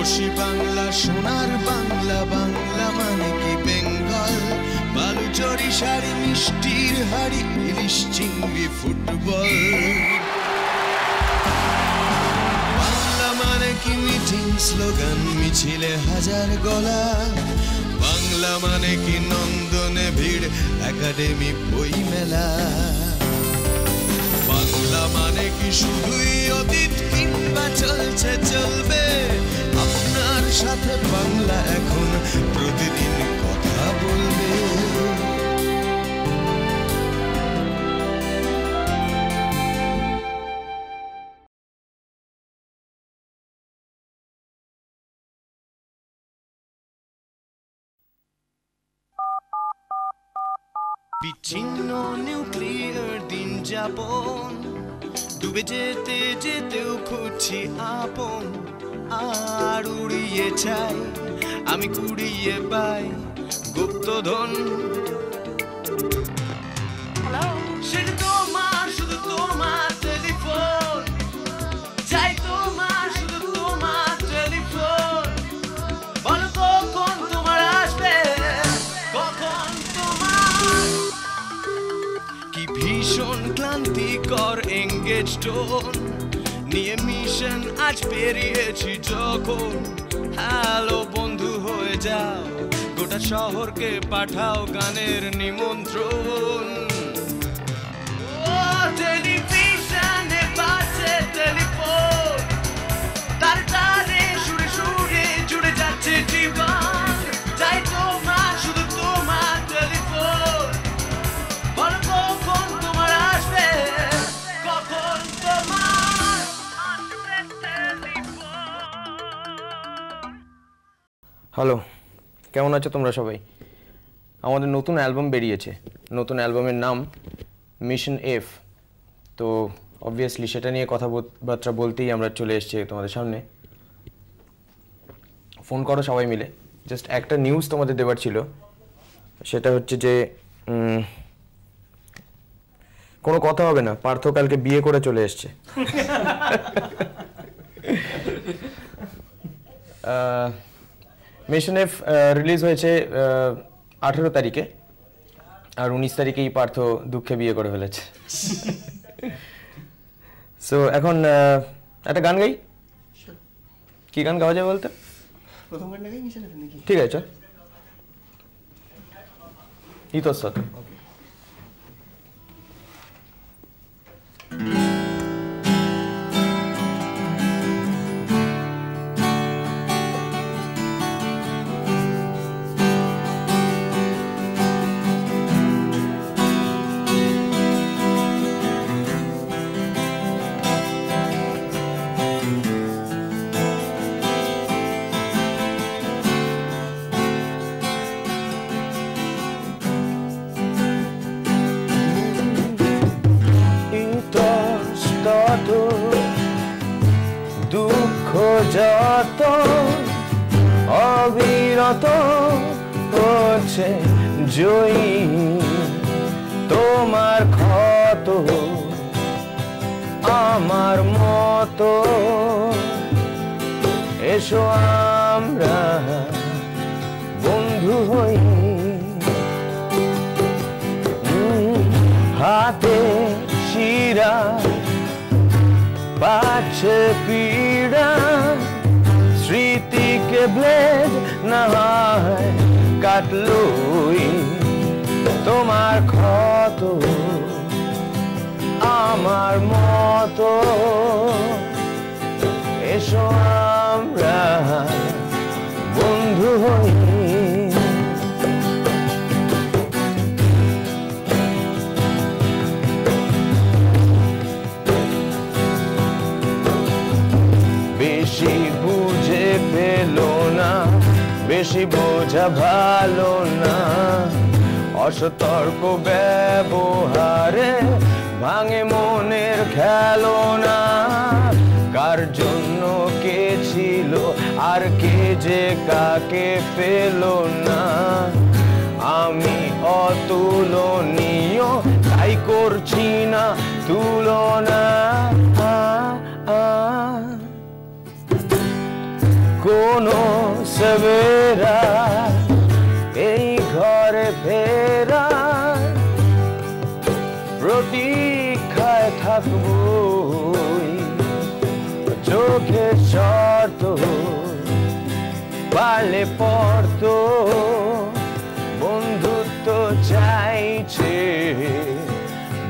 রূপসী বাংলা, সোনার বাংলা, বাংলা মানে কি বেঙ্গল। বালুচরি শাড়ি, মিষ্টির হাড়ি, ইলিশ চিংড়ি, ফুটবল। বাংলা মানে কি মিটিং, স্লোগান, মিছিলে হাজার গলা। বাংলা মানে কি নন্দনে ভিড়, একাডেমি বই মেলা। বাংলা মানে কি শুধুই অতীত কিংবা চলছে চলবে। আপনার সাথে বাংলা এখন প্রতিদিন কথা বলবে। বিচ্ছিন্ন নিউক্লিয়ার দিন যাপন, ডুবে যেতে যেতেও খুঁজছি আপন। আর উড়িয়ে চাই আমি, কুড়িয়ে পাই গুপ্তধন। সেটা তোমার, শুধু তোমার টেলিফোন চাই, তোমার শুধু তোমার টেলিফোন। বলো কখন তোমার আসবে, কখন তোমার। কি ভীষণ ক্লান্তিকর এঙ্গেজ টোন নিয়ে মিশন আজ পেরিয়েছি যখন। হ্যালো বন্ধু হয়ে যাও, গোটা শহরকে পাঠাও গানের নিমন্ত্রণ। ও টেলিভিশনে বাজছে টেলিফোন, তার তারে সুরে সুরে জুড়ে যাচ্ছে জীবন। চাই তোমার, শুধু তোমার টেলিফোন। বলো কখন তোমার আসবে, কখন তোমার। হ্যালো, কেমন আছো তোমরা সবাই? আমাদের নতুন অ্যালবাম বেরিয়েছে। নতুন অ্যালবামের নাম মিশন এফ। তো অবভিয়াসলি সেটা নিয়ে কথাবার্তা বলতেই আমরা চলে এসেছি তোমাদের সামনে। ফোন করো সবাই মিলে। জাস্ট একটা নিউজ তোমাদের দেওয়ার ছিল, সেটা হচ্ছে যে কোনো কথা হবে না, পার্থ কালকে বিয়ে করে চলে এসছে। মিশন এফ রিলিজ হয়েছে 18 তারিখে, আর 19 তারিখেই পার্থ দুঃখে বিয়ে করে ফেলেছে। সো এখন একটা গান গাই। কি গান গাওয়া যায় বলতে? প্রথম গানটা গাই মিশন এফ নাকি? ঠিক আছে, চল। ইতস্তত। দুঃখ যত অবিরত হচ্ছে জয়ী, তোমার ক্ষত আমার মতো। এসো আমরা বন্ধু হই, হাতে শিরা পাচ্ছে পীড়া, স্মৃতিকে ব্লেড না হয় কাটলুই। তোমার ক্ষত আমার মতো, এসো আমরা বন্ধু হই। বেশি বুঝে পেলো না, বেশি বোঝা ভালো না, অসতর্ক ব্যবহারে ভাঙে মনের খেলনা। কার জন্য কে ছিল আর কে যে কাকে পেল না, আমি অতুলনীয় তাই করছি না তুলনা। কোনো সবেরা এই ঘরে ফেরা প্রতীক্ষায় থাকবো চোখে শর্ত পালে পড়তো বন্ধুত্ব চাইছে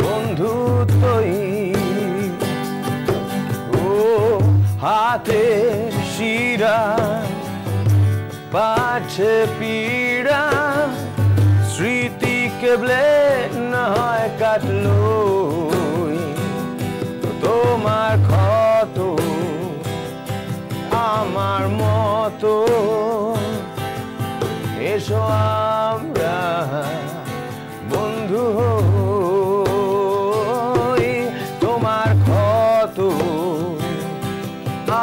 বন্ধুত্বই ও হাতের শিরা পাছে পীড়া স্মৃতি কেবলে না হয় কাটলো তোমার ক্ষত আমার মতো এসো আমরা বন্ধু হই তোমার ক্ষত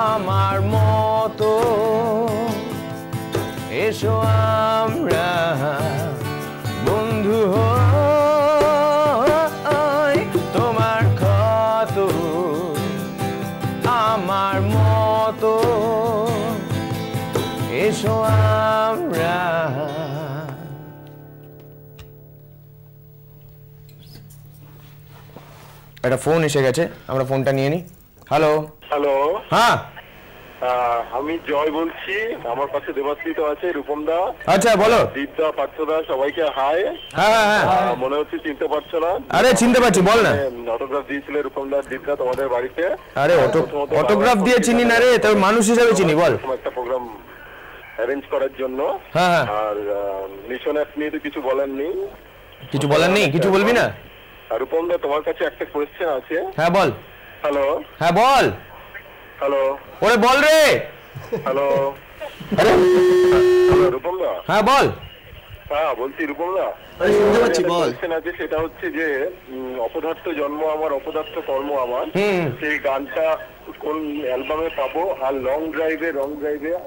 আমার মতো এসো আমরা বন্ধু হই তোমার ক্ষত আমার মতো এসো আমরা একটা ফোন এসে গেছে, আমরা ফোনটা নিয়ে নিই। হ্যালো। হ্যালো, হ্যাঁ আমি জয় বলছি। আমার কাছে দেবাশ্রিত আছে, রূপম দা। আচ্ছা বলো। দীপদা, পার্থদা, সবাইকে হাই। হ্যাঁ হ্যাঁ মনে হচ্ছে চিনতে পারছো না? আরে চিনতে পারছি, বল না। অটোগ্রাফ দিয়েছিলে রূপম দা, দীপদা তোমাদের বাড়িতে। আরে অটোগ্রাফ দিয়ে চিনি না রে, তোর মানুষ হিসাবে চিনি, বল। একটা প্রোগ্রাম অ্যারেঞ্জ করার জন্য। হ্যাঁ আর মিশন অ্যাপ নিয়ে তো কিছু বলার নেই। কিছু বলার নেই? কিছু বলবি না? রূপম দা, তোমার কাছে একটা কোয়েশ্চেন আছে। হ্যাঁ বল। হ্যালো। হ্যাঁ বল। হ্যালো। ওরে বল রে। হ্যালো। আরে রূপম দা। হ্যাঁ বল। হ্যাঁ বলছি রূপম দা, শুনতে পাচ্ছি, বল। আছে, সেটা হচ্ছে যে অপদার্থ জন্ম আমার অপদার্থ কর্ম আমার, হুম। সেই গানটা কোন অ্যালবামে পাবো? আর রং ড্রাইভে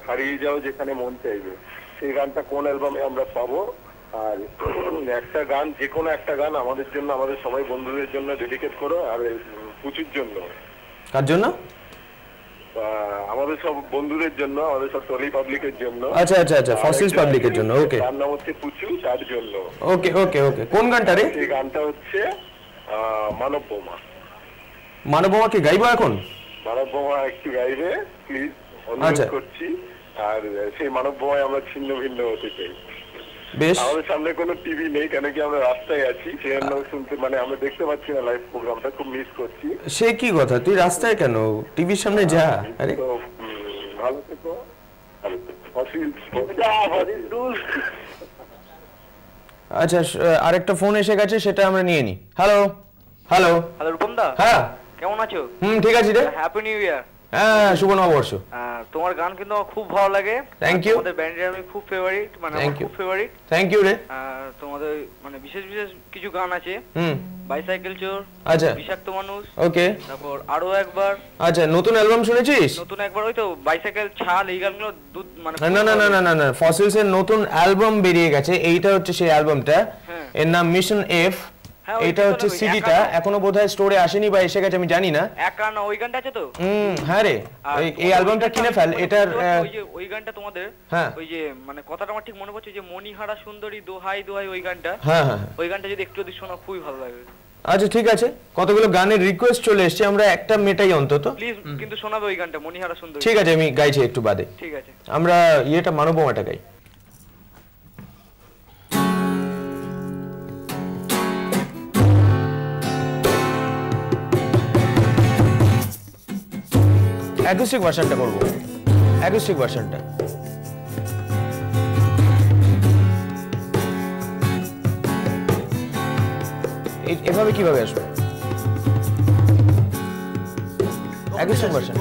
হারিয়ে যাও যেখানে মন চাইবে, সেই গানটা কোন অ্যালবামে আমরা পাবো? আর একটা গান, যে কোনো একটা গান আমাদের জন্য, আমাদের সবাই বন্ধুদের জন্য ডেডিকেট করো। আর পুচুর জন্য। কার জন্য? আমাদের সব বন্ধুদের জন্য, আমাদের সব টলি পাবলিকের জন্য। আচ্ছা আচ্ছা আচ্ছা, ফসিলস পাবলিকের জন্য। ওকে, তার নাম হচ্ছে পুচু, তার জন্য। ওকে ওকে ওকে। কোন গানটা রে? সেই গানটা হচ্ছে মানব বোমা। মানব বোমা কি গাইবো এখন? মানব বোমা একটু গাইবে প্লিজ, অনুরোধ করছি। আর সেই মানব বোমায় আমরা ছিন্ন ভিন্ন হতে চাই। বেশ। আমাদের সামনে কোনো টিভি নেই, কেন কি আমরা রাস্তায় আছি, সেই জন্য শুনতে, মানে আমরা দেখতে পাচ্ছি না লাইভ প্রোগ্রামটা, খুব মিস করছি। সে কি কথা, তুই রাস্তায় কেন? টিভির সামনে যা। আরে তো ভালো থেকো। আচ্ছা, আরেকটা ফোন এসে গেছে, সেটা আমরা নিয়ে নিই। হ্যালো। হ্যালো। হ্যালো রূপম দা, হ্যাঁ কেমন আছো? ঠিক আছে রে। Happy new year. হ্যাঁ, শুভ নববর্ষ। তোমার গান কিন্তু আমার খুব ভালো লাগে। Thank you. তোমাদের ব্যান্ডের আমি খুব ফেভারিট, মানে আমার খুব ফেভারিট। থ্যাংক ইউ রে। তোমাদের মানে বিশেষ বিশেষ কিছু গান আছে। বাইসাইকেল চোর, আচ্ছা, বিষাক্ত মানুষ, ওকে, তারপর আরো একবার। আচ্ছা, নতুন অ্যালবাম শুনেছিস? নতুন একবার ওই তো বাইসাইকেল, ছাল, এই গানগুলো মানে না না না না না না, ফসিলস এর নতুন অ্যালবাম বেরিয়ে গেছে, এইটা হচ্ছে সেই অ্যালবামটা। এর নাম মিশন এফ। এটা হচ্ছে সিডিটা, এখনো বোধহয় স্টোরে আসেনি বা এসে গেছে, আমি জানি না। একা না, ওই গানটা আছে তো? হ্যাঁ রে, এই অ্যালবামটা কিনে ফেল। এটার ওই গানটা তোমাদের, হ্যাঁ, ওই যে মানে কথাটা আমার ঠিক মনে পড়ছে, যে মনিহারা সুন্দরী দোহাই দোহাই, ওই গানটা। হ্যাঁ হ্যাঁ, ওই গানটা যদি একটু যদি শোনা খুবই ভালো লাগবে। আচ্ছা ঠিক আছে, কতগুলো গানের রিকোয়েস্ট চলে এসেছে, আমরা একটা মেটাই অন্তত। প্লিজ কিন্তু শোনাবে ওই গানটা, মনিহারা সুন্দরী। ঠিক আছে, আমি গাইছি একটু বাদে। ঠিক আছে, আমরা ইয়েটা মানব বোমাটা গাই। অ্যাকুস্টিক ভার্সনটা করব, অ্যাকুস্টিক ভার্সনটা। এভাবে কিভাবে আসবে? অ্যাকুস্টিক ভার্সন,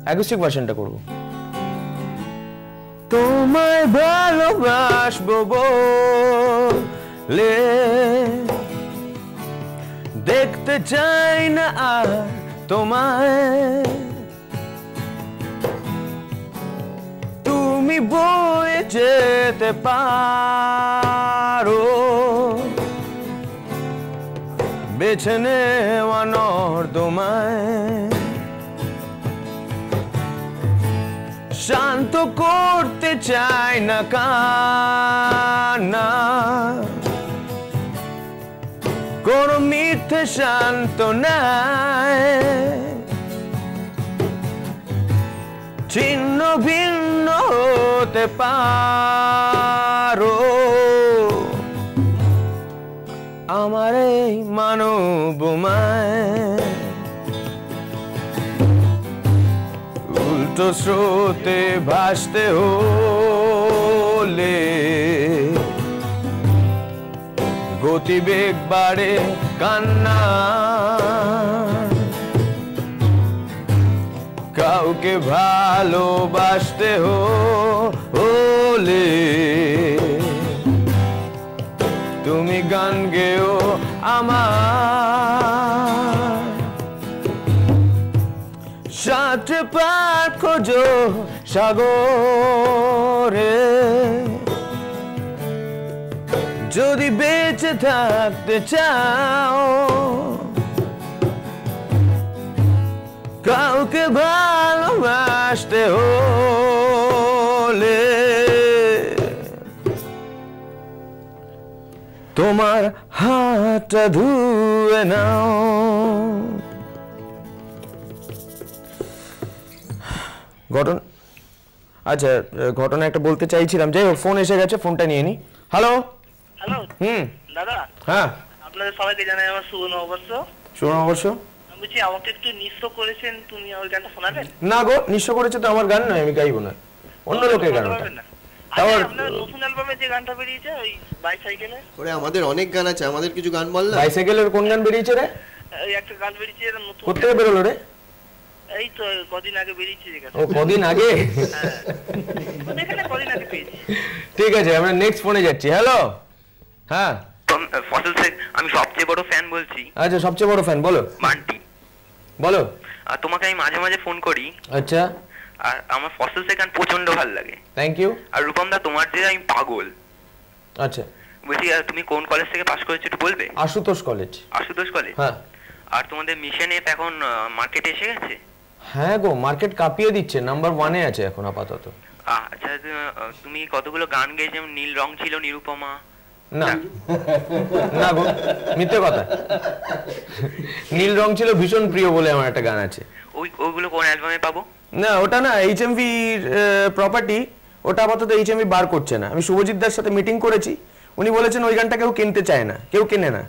অ্যাকুস্টিক ভার্সনটা করব। তোমায় ভালোবাসবো বলে দেখতে চাই না আর তোমায়, তুমি বয়ে যেতে পারো বেছে নেওয়া নর্দমায়, করতে চাই না কান্না, কোনো মিথ্যে সান্ত্বনায় ছিন্ন ভিন্ন হতে পারো আমার এই মানবমায়। উল্টো স্রোতে ভাসতে হলে গতিবেগ বাড়ে কান্না, কাউকে ভালোবাসতে হলে তুমি গান গেও আমার। সাথে পার খোঁজো সাগরে, যদি বেঁচে থাকতে চাও কাউকে ভালোবাসতে হলে তোমার হাতটা ধুয়ে নাও। আচ্ছা ঘটনা একটা বলতে চাইছিলাম, যাই হোক ফোন এসে গেছে, ফোনটা নিয়ে নি। হ্যালো হ্যালো দাদা, হ্যাঁ আপনাদের সবাইকে জানাই আমার শুভ নববর্ষ। শুভ নববর্ষ। আমি বলছি আমাকে একটু নিঃস্ব করেছেন, তুমি ওই গানটা শোনাবেন? না গো, নিঃস্ব করেছে তো আমার গান নয়, আমি গাইবো না, অন্য লোকের গান ওটা। আপনার নতুন অ্যালবামে যে গানটা বেরিয়েছে ওই বাইসাইকেলে, ওরে আমাদের অনেক গান আছে, আমাদের কিছু গান বল না। বাইসাইকেলের কোন গান বেরিয়েছে রে? ওই একটা গান বেরিয়েছে নতুন। কোথা থেকে বেরোলো রে? এই তো কদিন আগে বেরিয়েছে যে গান। ও কদিন আগে? হ্যাঁ এখানে কদিন আগে পেয়েছি। ঠিক আছে, আমরা নেক্সট ফোনে যাচ্ছি। হ্যালো, হ্যাঁ ফসিলসের আমি সবচেয়ে বড় ফ্যান বলছি। আচ্ছা সবচেয়ে বড় ফ্যান, বলো। বান্টি বলো। আর তোমাকে আমি মাঝে মাঝে ফোন করি। আচ্ছা। আর আমার ফসিলসের গান প্রচন্ড ভালো লাগে। Thank you. আর রূপম দা তোমার যে আমি পাগল। আচ্ছা বলছি তুমি কোন কলেজ থেকে পাস করেছো একটু বলবে? আশুতোষ কলেজ। আশুতোষ কলেজ? হ্যাঁ। আর তোমাদের মিশন এফ এখন মার্কেটে এসে গেছে? হ্যাঁ গো, মার্কেট কাঁপিয়ে দিচ্ছে, নাম্বার 1-এ আছে এখন আপাতত। আচ্ছা তুমি কতগুলো গান গেয়েছো, যেমন নীল রং ছিল, নিরুপমা। না না গো, মিথ্যে কথা। নীল রং ছিল ভীষণ প্রিয় বলে আমার একটা গান আছে। ওইগুলো কোন অ্যালবামে পাবো? না ওটা না এইচএমভি প্রপার্টি, ওটা আপাতত এইচএমভি বার করছে না। আমি শুভজিৎ দার সাথে মিটিং করেছি, উনি বলেছেন ওই গানটা কেউ কিনতে চায় না, কেউ কেনে না,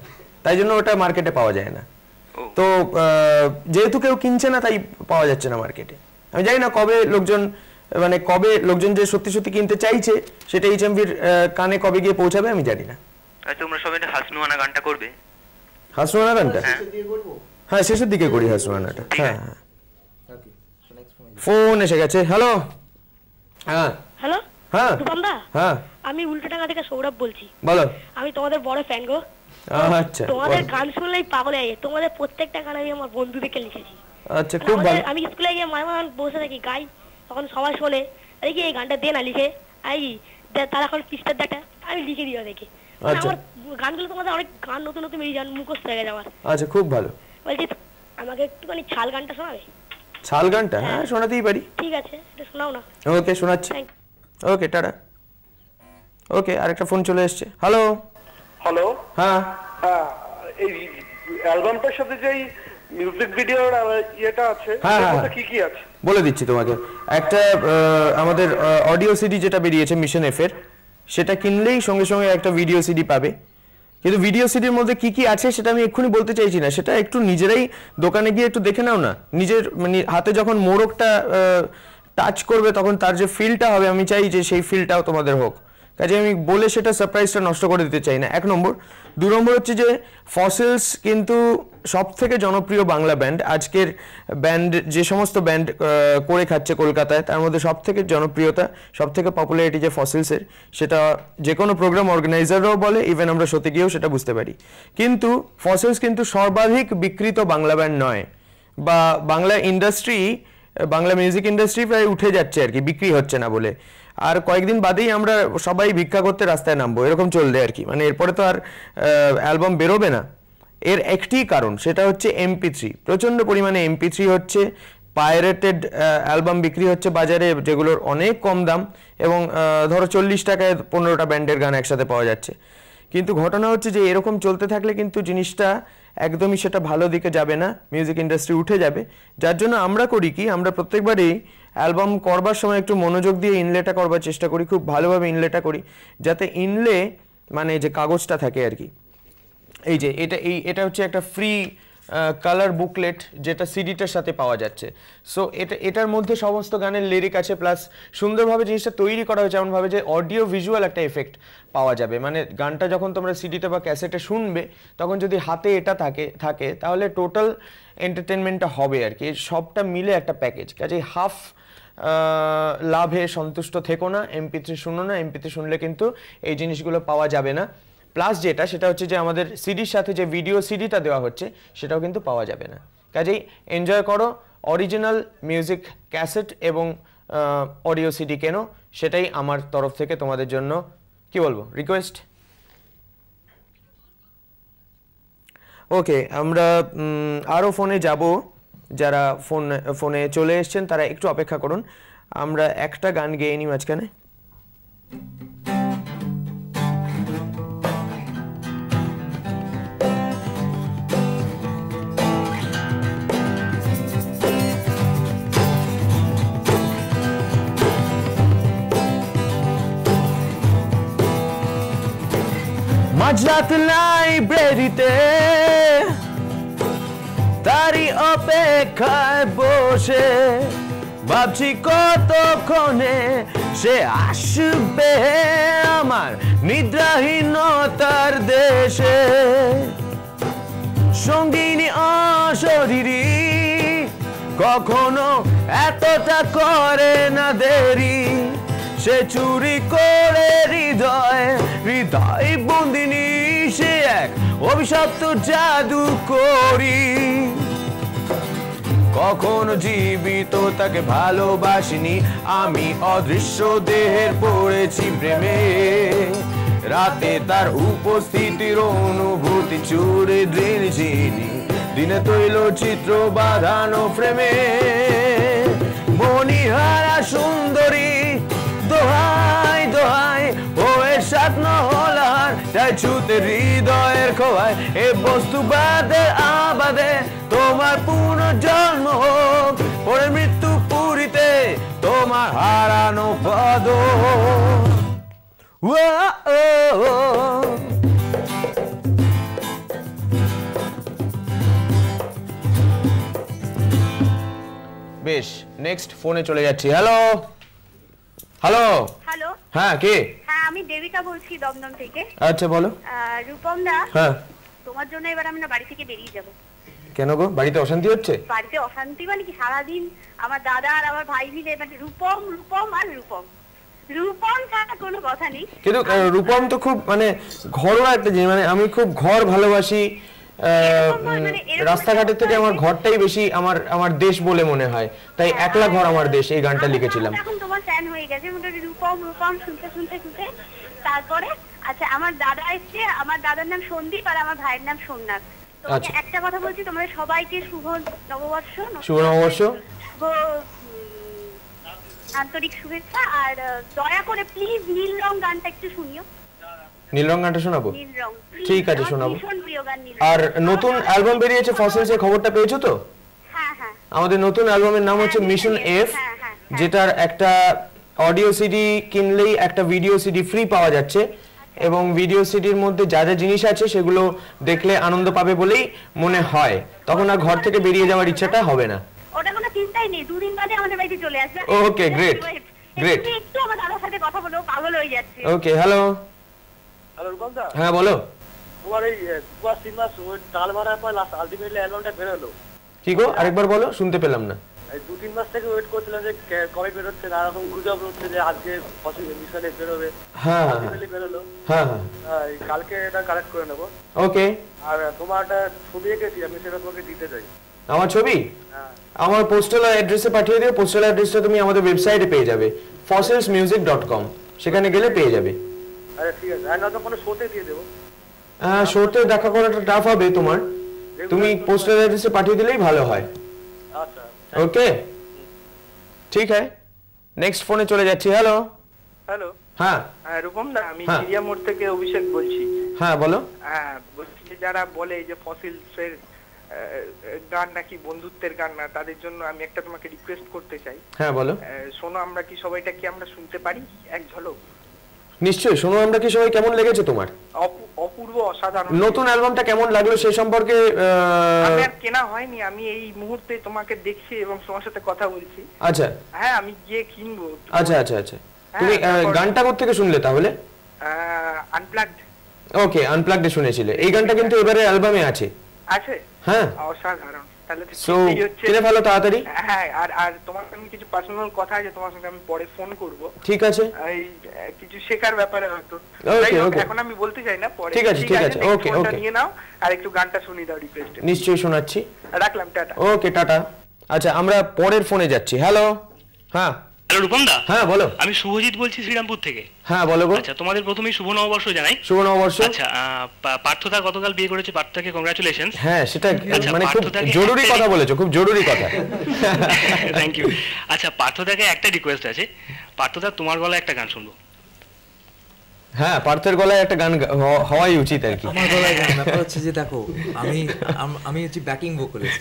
তাই জন্য ওটা মার্কেটে পাওয়া যায় না। তো যেহেতু কেউ কিনছে না তাই পাওয়া যাচ্ছে না মার্কেটে। আমি জানি না কবে লোকজন, মানে কবে লোকজন যে সত্যি সত্যি কিনতে চাইছে সেটা এইচএমভির কানে কবে গিয়ে পৌঁছাবে আমি জানি না। আচ্ছা তোমরা সবাই হাসনুয়ানা গানটা করবে? হাসনুয়ানা গানটা? হ্যাঁ শেষের দিকে করি হাসনুয়ানাটা। হ্যাঁ ফোন এসে গেছে। হ্যালো। হ্যাঁ হ্যালো। হ্যাঁ রূপম দা। হ্যাঁ আমি উল্টোডাঙ্গা থেকে সৌরভ বলছি। বলো। আমি তোমাদের বড় ফ্যান গো। আচ্ছা তোমাদের গান শুনলেই পাগল হয়ে যাই। তোমাদের প্রত্যেকটা গান আমি আমার বন্ধুদেরকে লিখেছি। আচ্ছা খুব ভালো। আমি স্কুলে গিয়ে মাঝে মাঝে বসে থাকি গাই, তখন সবাই শোনে, আরে কি এই গানটা দে না লিখে, আই তারা এখন পৃষ্ঠার দেখা আমি লিখে দিও দেখি। আমার গানগুলো তোমাদের অনেক গান নতুন নতুন বেরিয়ে যান, মুখস্থ হয়ে গেছে আমার। আচ্ছা খুব ভালো। বলছি আমাকে একটুখানি ছাল গানটা শোনাবে? ছাল গানটা? হ্যাঁ শোনাতেই পারি। ঠিক আছে, এটা শোনাও না। ওকে শোনাচ্ছি। ওকে টাটা। ওকে আরেকটা ফোন চলে এসছে। হ্যালো। হ্যালো। হ্যাঁ হ্যাঁ এই অ্যালবামটার সাথে যেই মিউজিক ভিডিওর ইয়েটা আছে সেটা কি কি আছে বলে দিচ্ছি তোমাকে। একটা আমাদের অডিও সিডি যেটা বেরিয়েছে মিশন এফ এর, সেটা কিনলেই সঙ্গে সঙ্গে একটা ভিডিও সিডি পাবে। কিন্তু ভিডিও সিডির মধ্যে কি কি আছে সেটা আমি এক্ষুনি বলতে চাইছি না, সেটা একটু নিজেরাই দোকানে গিয়ে একটু দেখে নাও না। নিজের মানে হাতে যখন মোড়কটা টাচ করবে তখন তার যে ফিলটা হবে, আমি চাই যে সেই ফিলটাও তোমাদের হোক। কাজে আমি বলে সেটা সারপ্রাইজটা নষ্ট করে দিতে চাই না, 1 নম্বর। 2 নম্বর হচ্ছে যে ফসিলস কিন্তু সব থেকে জনপ্রিয় বাংলা ব্যান্ড। আজকের ব্যান্ড যে সমস্ত ব্যান্ড করে খাচ্ছে কলকাতায়, তার মধ্যে সব থেকে জনপ্রিয়তা, সব থেকে পপুলারিটি যে ফসিলসের, সেটা যে কোনো প্রোগ্রাম অর্গানাইজাররাও বলে, ইভেন আমরা সত্যি গিয়েও সেটা বুঝতে পারি। কিন্তু ফসিলস কিন্তু সর্বাধিক বিকৃত বাংলা ব্যান্ড নয়, বা Bangla industry, Bangla music industry প্রায় উঠে যাচ্ছে আর কি, বিক্রি হচ্ছে না বলে। আর কয়েকদিন বাদেই আমরা সবাই ভিক্ষা করতে রাস্তায় নামবো, এরকম চলবে আর কি। মানে এরপরে তো আর অ্যালবাম বেরোবে না। এর একটি কারণ, সেটা হচ্ছে MP3। প্রচণ্ড পরিমাণে MP3 হচ্ছে, পাইরেটেড অ্যালবাম বিক্রি হচ্ছে বাজারে, যেগুলোর অনেক কম দাম, এবং ধরো 40 টাকায় 15টা ব্যান্ডের গান একসাথে পাওয়া যাচ্ছে। কিন্তু ঘটনা হচ্ছে যে এরকম চলতে থাকলে কিন্তু জিনিসটা একদমই সেটা ভালো দিকে যাবে না, মিউজিক ইন্ডাস্ট্রি উঠে যাবে। যার জন্য আমরা করি কি, আমরা প্রত্যেকবারই অ্যালবাম করবার সময় একটু মনোযোগ দিয়ে ইনলেটা করবার চেষ্টা করি, খুব ভালোভাবে ইনলেটা করি, যাতে ইনলে মানে যে কাগজটা থাকে আর কি, এই যে এটা হচ্ছে একটা ফ্রি কালার বুকলেট যেটা সিডিটার সাথে পাওয়া যাচ্ছে। সো এটার মধ্যে সমস্ত গানের লিরিক আছে, প্লাস সুন্দরভাবে জিনিসটা তৈরি করা হয়েছে এমনভাবে যে অডিও ভিজুয়াল একটা এফেক্ট পাওয়া যাবে। মানে গানটা যখন তোমরা সিডিতে বা ক্যাসেটে শুনবে তখন যদি হাতে এটা থাকে তাহলে টোটাল এন্টারটেনমেন্টটা হবে আর কি, সবটা মিলে একটা প্যাকেজ। কাজেই হাফ লাভে সন্তুষ্ট থেকো না, MP3 শুনো না, MP3 শুনলে কিন্তু এই জিনিসগুলো পাওয়া যাবে না। প্লাস সেটা হচ্ছে যে আমাদের সিডির সাথে যে ভিডিও সিডিটা দেওয়া হচ্ছে সেটাও কিন্তু পাওয়া যাবে না। কাজেই এনজয় করো, অরিজিনাল মিউজিক ক্যাসেট এবং অডিও সিডি কেনো, সেটাই আমার তরফ থেকে তোমাদের জন্য কি বলবো রিকোয়েস্ট। ওকে, আমরা আরও ফোনে যাব, যারা ফোনে চলে এসছেন তারা একটু অপেক্ষা করুন, আমরা একটা গান গেয়ে নিই মাঝখানে। মাঝরাত লাইব্রেরিতে তারই অপেক্ষায় বসে ভাবছি কতক্ষণে সে আসবে আমার নিদ্রাহীনতার দেশে। সঙ্গিনী অশরীরী কখনো এতটা করে না দেরি, সে চুরি করে হৃদয় বন্দিনী, সে এক অভিশপ্ত জাদু করি। কখনো জীবিত তাকে ভালোবাসিনি আমি, অদৃশ্য দেহের পড়েছি প্রেমে। রাতে তার উপস্থিতির অনুভূতি চুরে চিনি, দিনে তৈল চিত্র বাঁধানো ফ্রেমে। মণিহারা সুন্দরী দোহাই দোহাই ওয়ে স্বপ্ন হলার, তাই ছুতে হৃদয়ের খোয়ায় এ বস্তু বাদে আবাদে তোমার পুনর্জন্ম হোক, পরে মৃত্যু পুরীতে তোমার হারানো পদ। বেশ, নেক্সট ফোনে চলে যাচ্ছি। হ্যালো হ্যালো হ্যালো, হ্যাঁ কে? হ্যাঁ আমি দেবিকা বলছি দমদম থেকে। আচ্ছা বলো। রূপম দা, হ্যাঁ তোমার জন্য এবার আমরা বাড়ি থেকে বেরিয়ে যাব। কেন গো, বাড়িতে অশান্তি হচ্ছে? বাড়িতে অশান্তি মানে কি, সারাদিন আমার দাদা আর আমার ভাই মিলে মানে রূপম রূপম আর রূপম, রূপম ছাড়া কোনো কথা নেই। কিন্তু রূপম তো খুব মানে ঘরোয়া একটা জিনিস, মানে আমি খুব ঘর ভালোবাসি, রাস্তাঘাটের থেকে আমার ঘরটাই বেশি আমার দেশ বলে মনে হয়, তাই একলা ঘর আমার দেশ এই গানটা লিখেছিলাম। এখন তোমার ফ্যান হয়ে গেছে মোটামুটি রূপম রূপম শুনতে শুনতে শুনতে। তারপরে আচ্ছা আমার দাদা এসছে, আমার দাদার নাম সন্দীপ আর আমার ভাইয়ের নাম সোমনাথ। তোমাকে একটা কথা বলছি, তোমাদের সবাইকে শুভ নববর্ষ। শুভ নববর্ষ, আন্তরিক শুভেচ্ছা। আর দয়া করে প্লিজ নীল রং গানটা একটু শুনিও। নীল রং গানটা শোনাবো? নীল রং, ঠিক আছে শোনাবো। ভীষণ প্রিয় গান নীল। আর নতুন অ্যালবাম বেরিয়েছে ফসিলস, এর খবরটা পেয়েছো তো? হ্যাঁ হ্যাঁ, আমাদের নতুন অ্যালবামের নাম হচ্ছে মিশন এফ, যেটার একটা অডিও সিডি কিনলেই একটা ভিডিও সিডি ফ্রি পাওয়া যাচ্ছে, এবং ভিডিও সিডির মধ্যে যা যা জিনিস আছে সেগুলো দেখলে আনন্দ পাবে বলেই মনে হয়, তখন আর ঘর থেকে বেরিয়ে যাওয়ার ইচ্ছাটা হবে না। ওটা কোনো চিন্তাই নেই, দুদিন বাদে আমাদের বাড়িতে চলে আসবে। Okay great great. একটু আমার দাদার সাথে কথা বলো, পাগল হয়ে যাচ্ছে। ওকে হ্যালো হ্যালো রূপম দা। হ্যাঁ বলো। তোমার এই 2-3 মাস ওই টাল মারার পর লাস্ট আলটিমেটলি অ্যালবামটা বের হলো। কি গো, আরেকবার বলো, শুনতে পেলাম না। এই 2-3 মাস থেকে ওয়েট করছিলাম যে কবে বের হচ্ছে, না এরকম গুজব হচ্ছে যে আজকে মিশনে বের হবে। হ্যাঁ আলটিমেটলি বের হলো। হ্যাঁ হ্যাঁ, কালকে এটা কালেক্ট করে নেব। ওকে। আর তোমার একটা ছবি এঁকেছি, আমি সেটা তোমাকে দিতে চাই। আমার ছবি? হ্যাঁ। আমার পোস্টাল অ্যাড্রেসে পাঠিয়ে দিও। পোস্টাল অ্যাড্রেসটা তুমি আমাদের ওয়েবসাইটে পেয়ে যাবে, fossilsmusic.com, সেখানে গেলে পেয়ে যাবে। আরে ঠিক আছে, আর না তো কোনো শোতে দিয়ে দেব। হ্যাঁ, শোতে দেখা করাটা টাফ হবে তোমার, তুমি পোস্টাল অ্যাড্রেসে পাঠিয়ে দিলেই ভালো হয়। আচ্ছা ওকে ঠিক আছে নেক্সট ফোনে চলে যাচ্ছি হ্যালো হ্যালো হ্যাঁ রূপম দা আমি চিড়িয়া মোড় থেকে অভিষেক বলছি হ্যাঁ বলো বলছি যে যারা বলে যে ফসিলসের গান নাকি বন্ধুত্বের গান না তাদের জন্য আমি একটা তোমাকে রিকোয়েস্ট করতে চাই হ্যাঁ বলো শোনো আমরা কি সবাইটা কি আমরা শুনতে পারি এক ঝলক নিশ্চয়ই শোনো আমরা কি সবাই কেমন লেগেছে তোমার অপূর্ব অসাধারণ নতুন অ্যালবামটা কেমন লাগলো সেই সম্পর্কে আমি আর কেনা হয়নি আমি এই মুহূর্তে তোমাকে দেখছি এবং তোমার সাথে কথা বলছি আচ্ছা হ্যাঁ আমি গিয়ে কিনবো আচ্ছা আচ্ছা আচ্ছা তুমি গানটা কোথা থেকে শুনলে তাহলে আনপ্লাগড ওকে আনপ্লাগড শুনেছিলে এই গানটা কিন্তু এবারে অ্যালবামে আছে আছে হ্যাঁ অসাধারণ তাহলে সো কিনে ফেলো তাড়াতাড়ি হ্যাঁ আর তোমার সঙ্গে কিছু পার্সোনাল কথা আছে তোমার সঙ্গে আমি পরে ফোন করব ঠিক আছে এই কিছু শেখার ব্যাপারে হয়তো ওকে ওকে এখন আমি বলতে চাই না পরে ঠিক আছে ওকে ওকে নিয়ে নাও আর একটু গানটা শুনিয়ে দাও রিকোয়েস্টে নিশ্চয়ই শোনাচ্ছি রাখলাম টাটা ওকে টাটা আচ্ছা আমরা পরের ফোনে যাচ্ছি হ্যালো হ্যাঁ হ্যালো রূপম দা হ্যাঁ বলো আমি শুভজিৎ বলছি শ্রীরামপুর থেকে হ্যাঁ বলো গো আচ্ছা তোমাদের প্রথমেই শুভ নববর্ষ জানাই শুভ নববর্ষ আচ্ছা পার্থদা গতকাল বিয়ে করেছে পার্থদাকে কংগ্রাচুলেশনস হ্যাঁ সেটা মানে খুব জরুরি কথা বলেছো খুব জরুরি কথা থ্যাংক ইউ আচ্ছা পার্থদাকে একটা রিকোয়েস্ট আছে পার্থদা তোমার গলায় একটা গান শুনবো হ্যাঁ পার্থের গলায় একটা গান হওয়াই উচিত আর কি আমার গলায় গান ব্যাপার হচ্ছে যে দেখো আমি হচ্ছে ব্যাকিং ভোকালিস্ট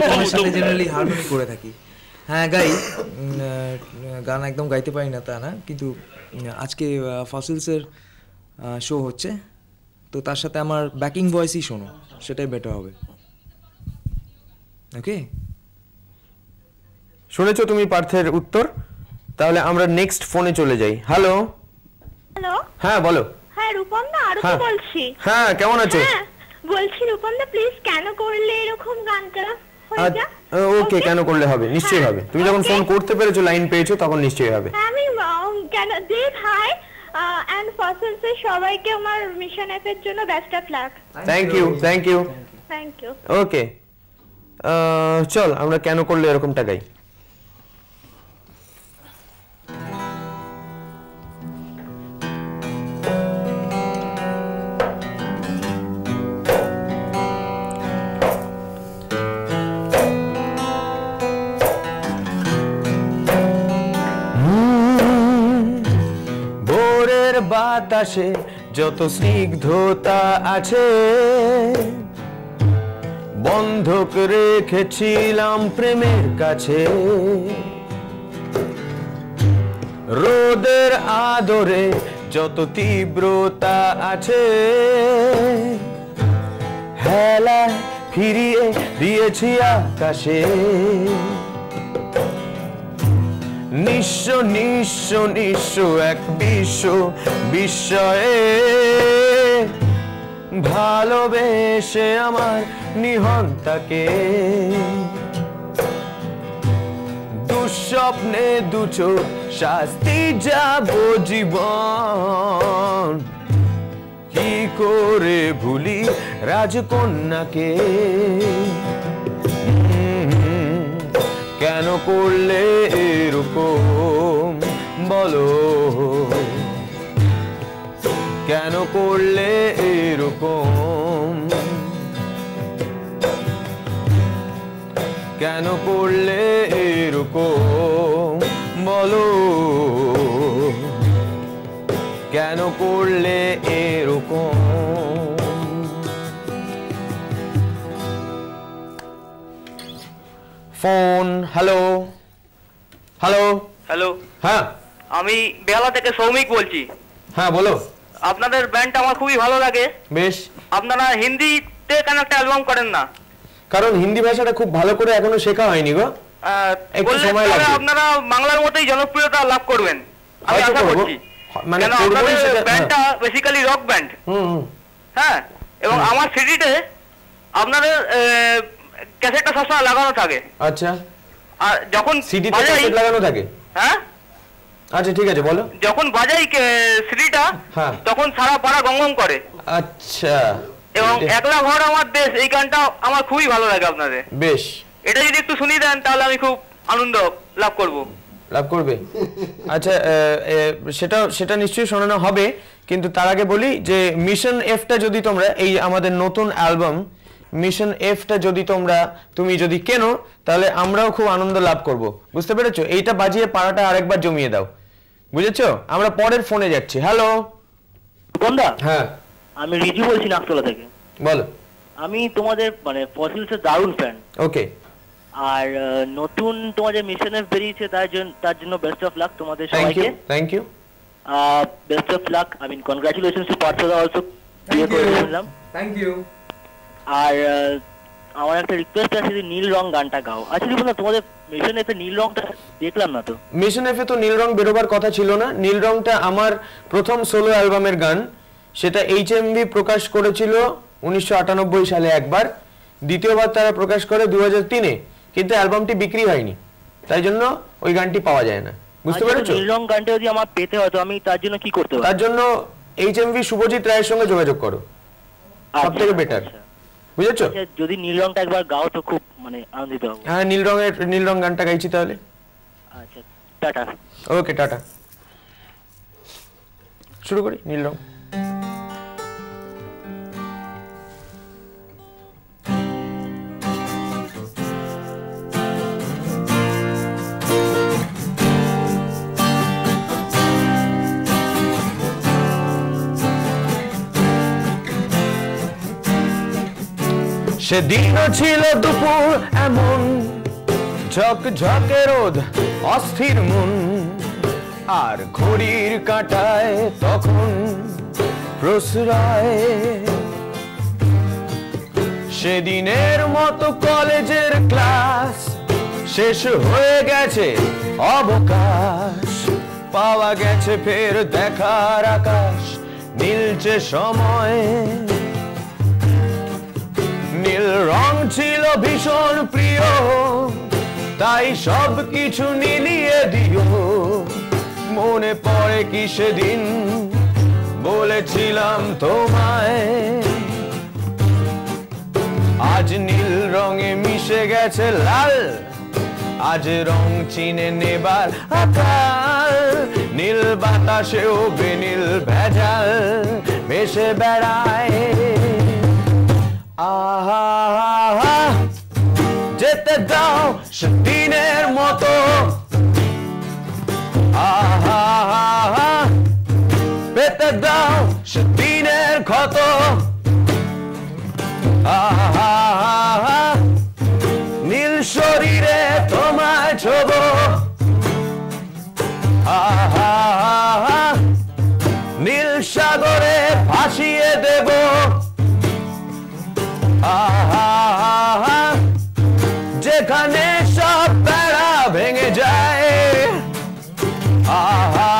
তোমার সাথে জেনারেলি হারমোনি করে থাকি হ্যাঁ গাই গান একদম গাইতে পারি না তা না কিন্তু আজকে ফসিলসের শো হচ্ছে তো তার সাথে আমার ব্যাকিং ভয়েসই শোনো সেটাই বেটার হবে ওকে শুনেছো তুমি পার্থের উত্তর তাহলে আমরা নেক্সট ফোনে চলে যাই হ্যালো হ্যালো হ্যাঁ বলো হ্যাঁ রূপম দা আরতি বলছি হ্যাঁ কেমন আছো বলছি রূপম দা প্লিজ কেন করলে এরকম গানটা ওকে কেন করলে হবে নিশ্চয়ই হবে তুমি যখন ফোন করতে পেরেছো লাইন পেয়েছো তখন নিশ্চয়ই হবে আমি কেন দেব হাই এন্ড ফসিলস এর সবাইকে আমার মিশন এফ এর জন্য best of luck thank you thank you thank you okay চল আমরা কেন করলে এরকমটা গাই বাতাসে যত স্নিগ্ধতা আছে বন্ধক রেখেছিলাম প্রেমের কাছে রোদের আদরে যত তীব্রতা আছে হেলায় ফিরিয়ে দিয়েছি আকাশে নিঃস্ব নিঃস্ব নিঃস্ব এক বিশ্ব বিস্ময়ে ভালোবেসে আমার নিহন্তাকে দুঃস্বপ্নে দুচোখ শাস্তি যাব জীবন কি করে ভুলি রাজকন্যাকে কেন করলে এরকম বলো কেন করলে এরকম কেন করলে এরকম বলো কেন করলে এরকম ফোন হ্যালো হ্যালো হ্যালো হ্যাঁ আমি বেহালা থেকে সৌমিক বলছি হ্যাঁ বলো আপনাদের ব্যান্ডটা আমার খুবই ভালো লাগে বেশ আপনারা হিন্দিতে কেন একটা অ্যালবাম করেন না কারণ হিন্দি ভাষাটা খুব ভালো করে এখনো শেখা হয়নি গো একটু সময় লাগবে আপনারা বাংলার মতোই জনপ্রিয়তা লাভ করবেন আমি আশা করছি মানে আপনাদের ব্যান্ডটা বেসিক্যালি রক ব্যান্ড হ্যাঁ এবং আমার সিডিতে আপনাদের ক্যাসেটটা সবসময় লাগানো থাকে আচ্ছা আর যখন সিডিতে ক্যাসেট লাগানো থাকে হ্যাঁ আচ্ছা ঠিক আছে বলো যখন বাজাই সিডিটা তখন সারা পাড়া গঙ্গম করে আচ্ছা এবং একলা ঘর আমার দেশ এই গানটা আমার খুবই ভালো লাগে আপনাদের বেশ এটা যদি একটু শুনিয়ে দেন তাহলে আমি খুব আনন্দ লাভ করবে আচ্ছা সেটা নিশ্চয়ই শোনানো হবে কিন্তু তার আগে বলি যে মিশন এফটা যদি তোমরা এই আমাদের নতুন অ্যালবাম মিশন এফটা তুমি যদি কেনো তাহলে আমরাও খুব আনন্দ লাভ করব, বুঝতে পেরেছো? এইটা বাজিয়ে পাড়াটা আরেকবার জমিয়ে দাও, বুঝেছো? আমরা পরের ফোনে যাচ্ছি। হ্যালো বন্ধা, হ্যাঁ আমি রিজু বলছি নাকতলা থেকে। বলো। আমি তোমাদের মানে ফসিলসের দারুণ ফ্যান। ওকে। আর নতুন তোমাদের মিশন এফ বেরিয়েছে, তার জন্য বেস্ট অফ লাক তোমাদের সবাইকে। Thank you. Best of luck, I mean congratulations to Parthada also, বিয়ে করে শুনলাম। Thank you. আর আমার একটা রিকোয়েস্ট আছে, যে নীল রং গানটা গাও। আচ্ছা বন্ধু, তোমাদের মিশন এফে নীল রংটা দেখলাম না তো। মিশন এফে তো নীল রং বেরোবার কথা ছিল না। নীল রংটা আমার প্রথম সোলো অ্যালবামের গান, সেটা এইচএমভি প্রকাশ করেছিল 1998 সালে একবার, দ্বিতীয়বার তারা প্রকাশ করে 2003-এ, কিন্তু অ্যালবামটি বিক্রি হয়নি, তাই জন্য ওই গানটি পাওয়া যায় না, বুঝতে পেরেছো? নীল রং গানটা যদি আমার পেতে হয় তো আমি তার জন্য কি করতে পারি? তার জন্য এইচএমভি শুভজিৎ রায়ের সঙ্গে যোগাযোগ করো, সবথেকে বেটার, বুঝেছো? যদি নীল রংটা একবার গাও তো খুব মানে আনন্দিত হব। হ্যাঁ, নীল রং গানটা গাইছি তাহলে। আচ্ছা, টাটা। ওকে, টাটা। শুরু করি নীল রং। সেদিনও ছিল দুপুর এমন, ঝকঝকে রোদ, অস্থির মন, আর ঘড়ির কাঁটায় তখন প্রশ্রয়। সেদিনের মতো কলেজের ক্লাস শেষ হয়ে গেছে, অবকাশ পাওয়া গেছে ফের দেখার আকাশ, নীলচে সময়। নীল রং ছিল ভীষণ প্রিয়, তাই সব কিছু নীলিয়ে দিও। মনে পড়ে কি সেদিন বলেছিলাম তোমায়, আজ নীল রঙে মিশে গেছে লাল, আজ রং চিনে নেবার আকাল। নীল বাতাসেও বেনীল ভেজাল ভেসে বেড়ায়। আহা, যেতে দাও সেদিনের মতো, আহা, পেতে দাও সেদিনের ক্ষত। আহা, নীল শরীরে তোমায় ছোব, আহা, নীল সাগরে ভাসিয়ে দেব। আহা, যেখানে সব বেড়া ভেঙে যায়, আহা,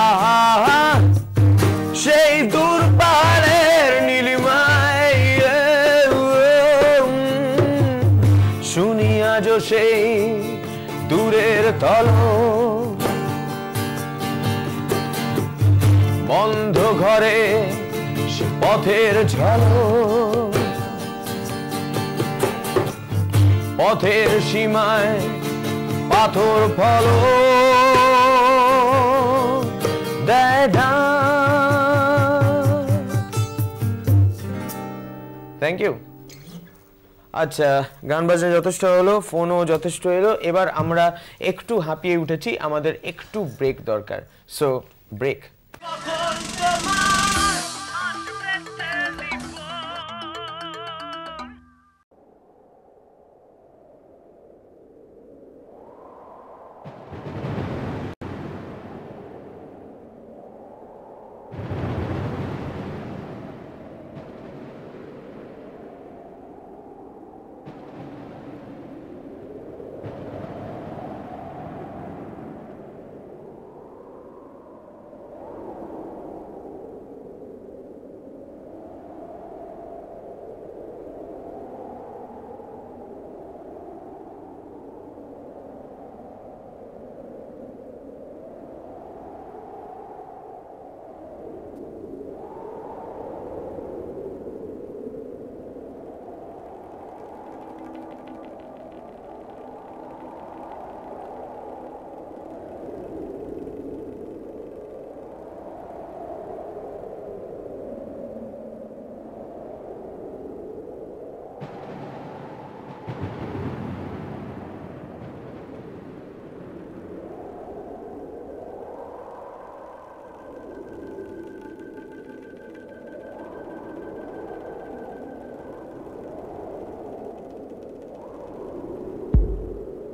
সেই দূর পাহাড়ের নীলিমায় শুনি আজও সেই দূরের তল। বন্ধ ঘরে সে পথের ঝলক, পথের সীমায় পাথর ফলক দেয় ঢাক। Thank you. আচ্ছা, গান বাজনা যথেষ্ট হলো, ফোনও যথেষ্ট এলো, এবার আমরা একটু হাঁপিয়ে উঠেছি, আমাদের একটু ব্রেক দরকার, সো ব্রেক।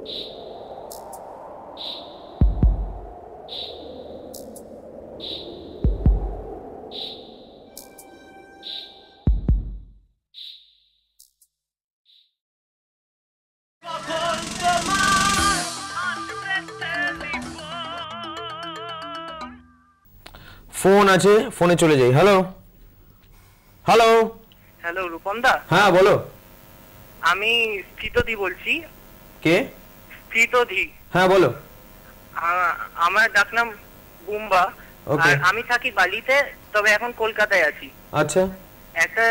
ফোন আছে, ফোনে চলে যাই। হ্যালো হ্যালো হ্যালো রূপম দা। হ্যাঁ বলো। আমি স্থিতধি বলছি। কে? স্থিতধি। হ্যাঁ বলো। আমার ডাকনাম বুম্বা। আর আমি থাকি বালিতে, তবে এখন কলকাতায় আছি। আচ্ছা। একটা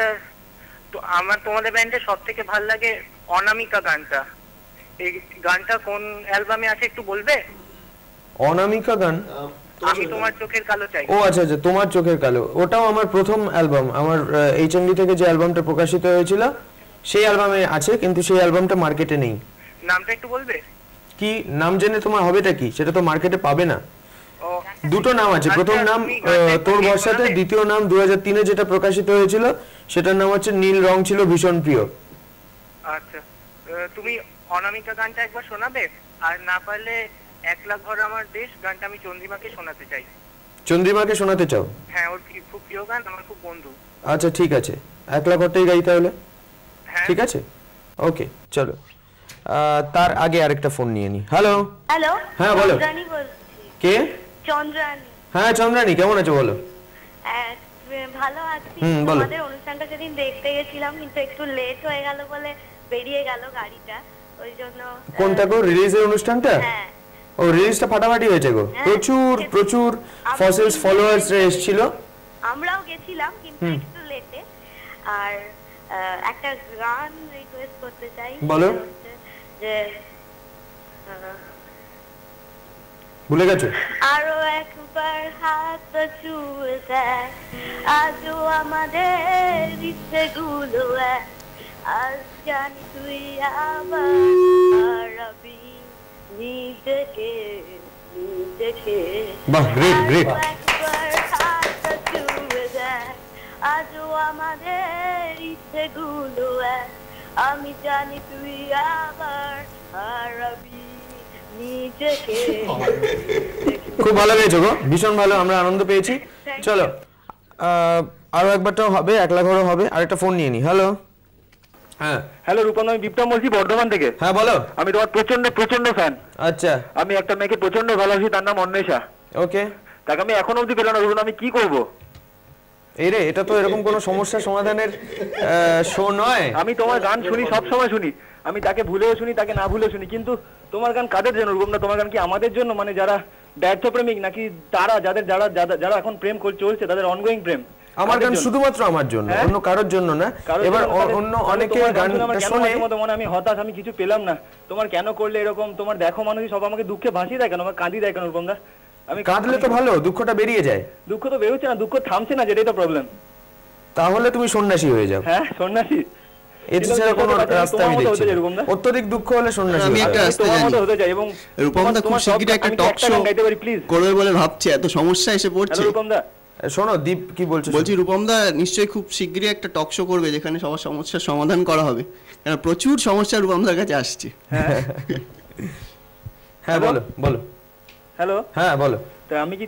আমার তোমাদের ব্যান্ডের সব থেকে ভালো লাগে অনামিকা গানটা। এই গানটা কোন অ্যালবামে আছে একটু বলবে? অনামিকা গান? আমি তোমার চোখের কালো চাই। ও আচ্ছা আচ্ছা, তোমার চোখের কালো, ওটাও আমার প্রথম অ্যালবাম। আমার এইচএমডি থেকে যে অ্যালবামটা প্রকাশিত হয়েছিল সেই অ্যালবামে আছে, কিন্তু সেই অ্যালবামটা মার্কেটে নেই। নামটা একটু বলবে? কি নাম জেনে তোমার হবেটা কি? সেটা তো মার্কেটে পাবে না। দুটো নাম আছে, প্রথম নাম তোর বর্ষাতে, দ্বিতীয় নাম 2003-এ যেটা প্রকাশিত হয়েছিল সেটার নাম হচ্ছে নীল রং ছিল ভীষণ প্রিয়। আচ্ছা, তুমি অনামিকা গানটা একবার শোনাবে? আর না পারলে একলা ঘর আমার দেশ গানটা আমি চন্দ্রিমাকে শোনাতে চাই। চন্দ্রিমাকে শোনাতে চাও? হ্যাঁ, ওর খুব প্রিয় গান, আমার খুব বন্ধু। আচ্ছা ঠিক আছে, একলা ঘরটাই গাই তাহলে। ঠিক আছে, ওকে চলো। তার আগে আরেকটা ফোন নিয়ে নি। Hello hello. হ্যাঁ বলো। চন্দ্রানী বলছি। কে? চন্দ্রানী। হ্যাঁ চন্দ্রানী, কেমন আছো বলো? ভালো আছি। বলো। আমাদের অনুষ্ঠানটা সেদিন দেখতে গেছিলাম, কিন্তু একটু লেট হয়ে গেল বলে বেরিয়ে গেল গাড়িটা, ওই জন্য। কোনটা গো, রিলিজের অনুষ্ঠানটা? হ্যাঁ। ও রিলিজটা ফাটাফাটি হয়েছে গো, প্রচুর প্রচুর ফসিলস ফলোয়ার্স এসেছিল। আমরাও গেছিলাম, কিন্তু একটু লেটে। আর একটা গান রিকোয়েস্ট করতে চাই। বলো। যে ভুলে গেছো? আরো একবার হাত ছুঁয়ে দেখ, আজও আমাদের ইচ্ছেগুলো এক, আজ জানি তুই আবার হারাবি নিজেকে নিজেকে। বাহ, গ্রেট গ্রেট। একবার হাত ছুঁয়ে দেখ, আজও আমাদের ইচ্ছেগুলো এক, আমি জানি তুই আবার হারাবি নিজেকে। খুব ভালো গেছো গো, ভীষণ ভালো, আমরা আনন্দ পেয়েছি। চলো আরো একবারটাও হবে, একলা ঘরও হবে। আরেকটা ফোন নিয়ে নি। হ্যালো। হ্যাঁ হ্যালো রূপম, আমি বিপ্লব বলছি বর্ধমান থেকে। হ্যাঁ বলো। আমি তোমার প্রচন্ড প্রচন্ড ফ্যান। আচ্ছা। আমি একটা মেয়েকে প্রচন্ড ভালোবাসি, তার নাম অন্বেষা। ওকে। তাকে আমি এখনো অবধি পেলাম না রূপম, আমি কি করব? এই রে, এটা তো এরকম কোনো সমস্যা সমাধানের শো নয়। আমি তোমার গান শুনি, সব সময় শুনি, আমি তাকে ভুলেও শুনি, তাকে না ভুলেও শুনি, কিন্তু তোমার গান কাদের জন্য রূপম না? তোমার গান কি আমাদের জন্য, মানে যারা ব্যর্থ প্রেমিক, নাকি তারা যাদের যারা যারা এখন প্রেম চলছে তাদের অনগোয়িং প্রেম? আমার গান শুধুমাত্র আমার জন্য, অন্য কারোর জন্য না। এবার অন্য অনেকের গানটা শুনে মনে আমি হতাশ, আমি কিছু পেলাম না। তোমার কেন করলে এরকম? তোমার দেখো মানুষ সব আমাকে দুঃখে ভাসিয়ে দেয় কেন, আমাকে কাঁদি দেয় কেন রূপম দা? আমি কাঁদলে তো ভালো, দুঃখটা বেরিয়ে যায়। দুঃখ তো বেরোচ্ছে না, দুঃখ থামছে না, যেটাই তো প্রবলেম। তাহলে তুমি সন্ন্যাসী হয়ে যাও। হ্যাঁ সন্ন্যাসী, এতে ছাড়া কোনো রাস্তা আমি দেখছি না। অত্যধিক দুঃখ হলে সন্ন্যাসী। আমি একটা রাস্তা জানি। রূপম দা খুব শিগগিরই একটা টক শো করবে বলে ভাবছে, এত সমস্যা এসে পড়ছে। রূপম দা শোনো, দীপ কি বলছো? বলছি রূপম দা নিশ্চয়ই খুব শিগগিরই একটা টক শো করবে যেখানে সবার সমস্যার সমাধান করা হবে, কারণ প্রচুর সমস্যা রূপম দার কাছে আসছে। হ্যাঁ বলো বলো। হ্যালো। হ্যাঁ বলো। তা আমি কি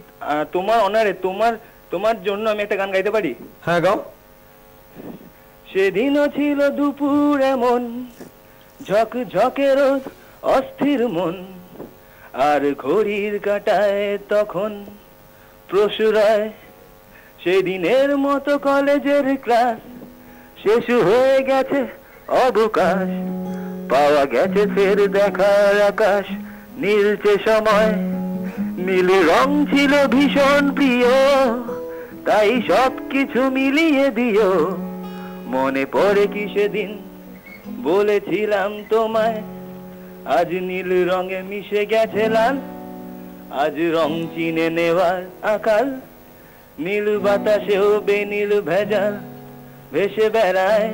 তোমার অনারে তোমার জন্য আমি একটা গান গাইতে পারি? হ্যাঁ গাও। সেদিনও ছিল দুপুর এমন, ঝক ঝকের অস্থির মন, আর ঘড়ির কাঁটায় তখন প্রসূরায়, সেদিনের মতো কলেজের ক্লাস শেষ হয়ে গেছে অবকাশ, পাওয়া গেছে ফের দেখার আকাশ, নীলচে সময়, নীল রং ছিল ভীষণ প্রিয়, তাই সবকিছু মিলিয়ে দিও, মনে পড়ে কি সেদিন বলেছিলাম তোমায়, আজ নীল রঙে মিশে গেছে লাল, আজ রং চিনে নেওয়ার আকাল, নীল বাতাসেও বেনীল ভেজাল ভেসে বেড়ায়।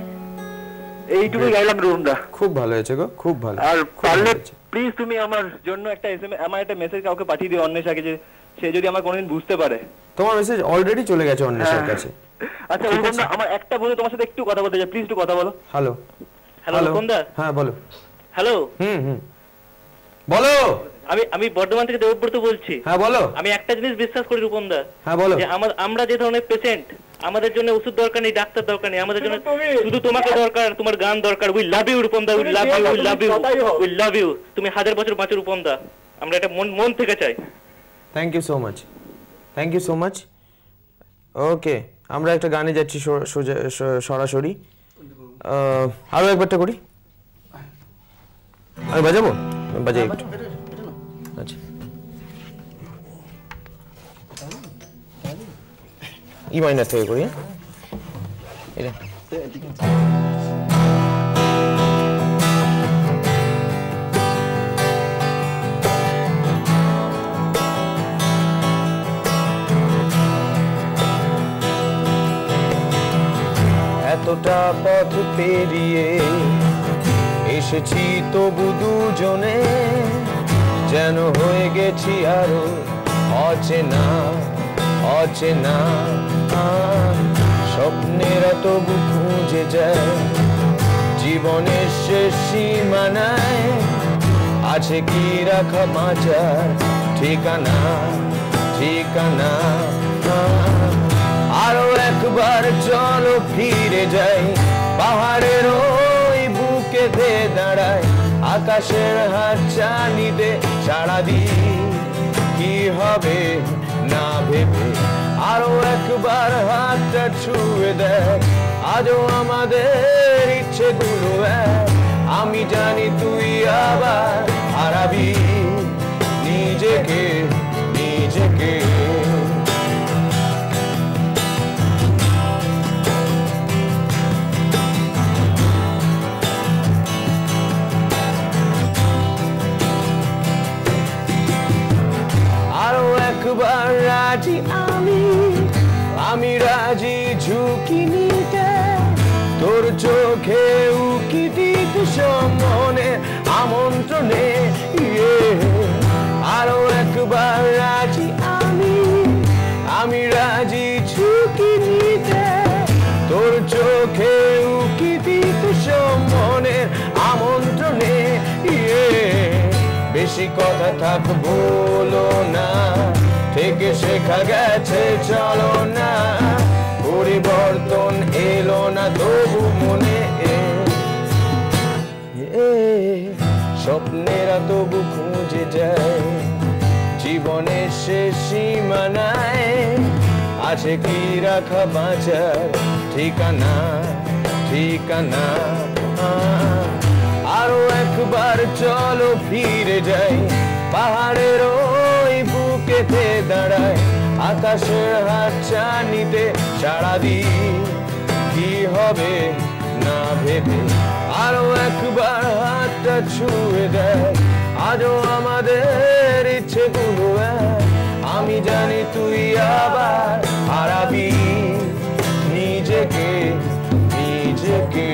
এইটুকু গাইলাম রুমদা। খুব ভালো হয়েছে গো, খুব ভালো। আর পারলে প্লিজ তুমি আমার জন্য একটা এসএমএস, আমার একটা মেসেজ কাউকে পাঠিয়ে দিও অন্বেষাকে, যে সে যদি আমার কোনোদিন বুঝতে পারে। তোমার মেসেজ অলরেডি চলে গেছে অন্বেষার কাছে। আচ্ছা রুমদা, আমার একটা বন্ধু তোমার সাথে একটু কথা বলতে চাই, প্লিজ একটু কথা বলো। হ্যালো। হ্যালো রুমদা। হ্যাঁ বলো। হ্যালো। বলো। আমি বর্ধমান থেকে দেবব্রত বলছি। হ্যাঁ বলো। আমি একটা জিনিস বিশ্বাস করি রূপমদা। হ্যাঁ বলো। যে আমরা যে ধরনের পেশেন্ট, আমাদের জন্য ওষুধ দরকার নেই, ডাক্তার দরকার নেই, আমাদের জন্য শুধু তোমাকে দরকার, তোমার গান দরকার। We love you Rupamda, we love you, we love you, we love you. তুমি 1000 বছর বাঁচো রূপমদা, আমরা এটা মন থেকে চাই। Thank you so much, thank you so much. Okay, আমরা একটা গানে যাচ্ছি সরাসরি। আরো একবারটা করি, আমি বাজাবো, বাজাই একটু। আচ্ছা, ই মাইনার থেকে করি। এটা এতটা পথ পেরিয়ে এসেছি তবু দুজনে, যেন হয়ে গেছি আরো অচেনা অচেনা। স্বপ্নেরা তবু খুঁজে যায় জীবনের শেষ সীমানায়, আছে কি রাখা বাঁচার ঠিকানা ঠিকানা। আরো একবার চলো ফিরে যাই, পাহাড়ের ওই বুকে দাঁড়ায়, আকাশের হাত চানিতে সাড়া দিই কি হবে না ভেবে। আরো একবার হাতটা ছুঁয়ে দেখ, আজও আমাদের ইচ্ছেগুলো এক। আমি জানি তুই আবার হারাবি নিজেকে নিজেকে। আরো একবার রাজি আমি রাজি ঝুঁকি নিতে, তোর চোখে উকি দিতে সম্মনে আমন্ত্রণে। আরো একবার রাজি আমি রাজি ঝুঁকি নিতে, তোর চোখে উকি দিতে সম্মনে আমন্ত্রণে। বেশি কথা থাক বলো না, থেকে শেখা গেছে চলো না, পরিবর্তন এলো না তবু মনে। স্বপ্নেরা তবু খুঁজে যায় জীবনের শেষ সীমানায়, আছে কি রাখা বাঁচার ঠিকানা ঠিকানা। আরো একবার চলো ফিরে যাই, পাহাড়ের ওই বুকেতে দাঁড়ায়, আকাশের হাত চানিতে সাড়া দিই কি হবে না ভেবে। আরো একবার হাতটা ছুঁয়ে দেয়, আজও আমাদের ইচ্ছেগুলো এক। আমি জানি তুই আবার হারাবি নিজেকে নিজেকে।